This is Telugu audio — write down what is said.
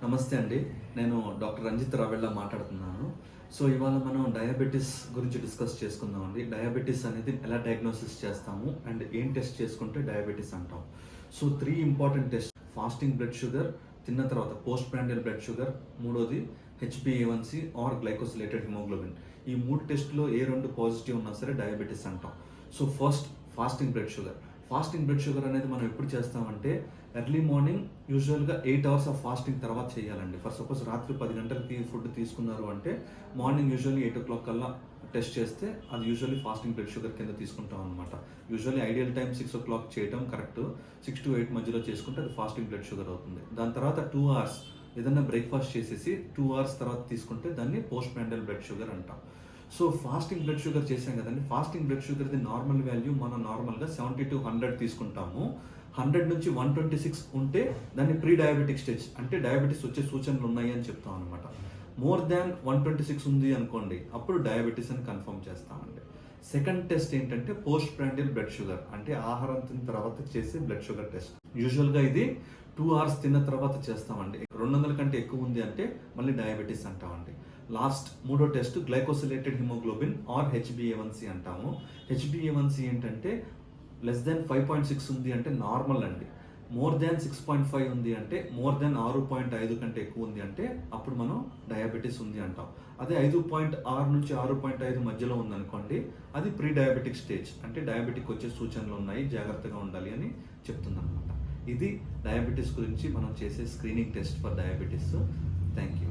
నమస్తే అండి. నేను డాక్టర్ రంజిత్ రావెళ్ళ మాట్లాడుతున్నాను. సో ఇవాళ మనం డయాబెటిస్ గురించి డిస్కస్ చేసుకుందామండి. డయాబెటిస్ అనేది ఎలా డయాగ్నోసిస్ చేస్తాము అండ్ ఏం టెస్ట్ చేసుకుంటే డయాబెటిస్ అంటాం. So 3 important test: fasting blood sugar, తిన్న తర్వాత పోస్ట్ ప్రాండియల్ బ్లడ్ షుగర్, మూడోది హెచ్బిఏవన్సి ఆర్ గ్లైకోసిలేటెడ్ హిమోగ్లోబిన్. ఈ 3 టెస్టులో ఏ 2 పాజిటివ్ ఉన్నా సరే డయాబెటిస్ అంటాం. So first fasting blood sugar. Fasting blood sugar అనేది మనం ఎప్పుడు చేస్తామంటే ఎర్లీ మార్నింగ్ యూజువల్గా 8 అవర్స్ ఆఫ్ ఫాస్టింగ్ తర్వాత చేయాలండి. ఫర్ సపోజ్ రాత్రి 10 గంటలకి ఫుడ్ తీసుకున్నారు అంటే మార్నింగ్ యూజువల్లీ 8 o'clock కల్లా టెస్ట్ చేస్తే అది యూజువల్లీ ఫాస్టింగ్ బ్లడ్ షుగర్ కింద తీసుకుంటాం అనమాట. యూజువల్లీ ఐడియల్ టైం 6 o'clock చేయడం కరెక్ట్. 6 to 8 మధ్యలో చేసుకుంటే అది ఫాస్టింగ్ బ్లడ్ షుగర్ అవుతుంది. దాని తర్వాత 2 hours ఏదన్నా బ్రేక్ఫాస్ట్ చేసేసి 2 hours తర్వాత తీసుకుంటే దాన్ని పోస్ట్ ప్రాండియల్ బ్లడ్ షుగర్ అంటాం. సో ఫాస్టింగ్ బ్లడ్ షుగర్ చేసాం కదండి. ఫాస్టింగ్ బ్లడ్ షుగర్ది నార్మల్ వాల్యూ మనం నార్మల్గా 70 to 100 తీసుకుంటాము. 100 నుంచి 126 ఉంటే దాన్ని ప్రీ డయాబెటిక్ స్టేజ్, అంటే డయాబెటీస్ వచ్చే సూచనలు ఉన్నాయి అని చెప్తాం అనమాట. మోర్ దాన్ 126 ఉంది అనుకోండి, అప్పుడు డయాబెటీస్ అని కన్ఫర్మ్ చేస్తామండి. సెకండ్ టెస్ట్ ఏంటంటే పోస్ట్ ప్రాండియల్ బ్లడ్ షుగర్, అంటే ఆహారం తిన్న తర్వాత చేసే బ్లడ్ షుగర్ టెస్ట్. యూజువల్గా ఇది 2 hours తిన్న తర్వాత చేస్తామండి. 200 కంటే ఎక్కువ ఉంది అంటే మళ్ళీ డయాబెటీస్ అంటామండి. లాస్ట్ మూడో టెస్ట్ గ్లైకోసిలేటెడ్ హిమోగ్లోబిన్ ఆర్ హెచ్బిఏవన్సి అంటాము. హెచ్బిఏవన్సి ఏంటంటే లెస్ దాన్ 5.6 ఉంది అంటే నార్మల్ అండి. మోర్ దాన్ 6.5 ఉంది అంటే, మోర్ దాన్ 6.5 కంటే ఎక్కువ ఉంది అంటే అప్పుడు మనం డయాబెటీస్ ఉంది అంటాం. అదే 5.6 నుంచి 6.5 మధ్యలో ఉందనుకోండి, అది ప్రీ డయాబెటిక్ స్టేజ్, అంటే డయాబెటిక్ వచ్చే సూచనలు ఉన్నాయి, జాగ్రత్తగా ఉండాలి అని చెప్తుంది అనమాట. ఇది డయాబెటీస్ గురించి మనం చేసే screening test for diabetes. Thank you.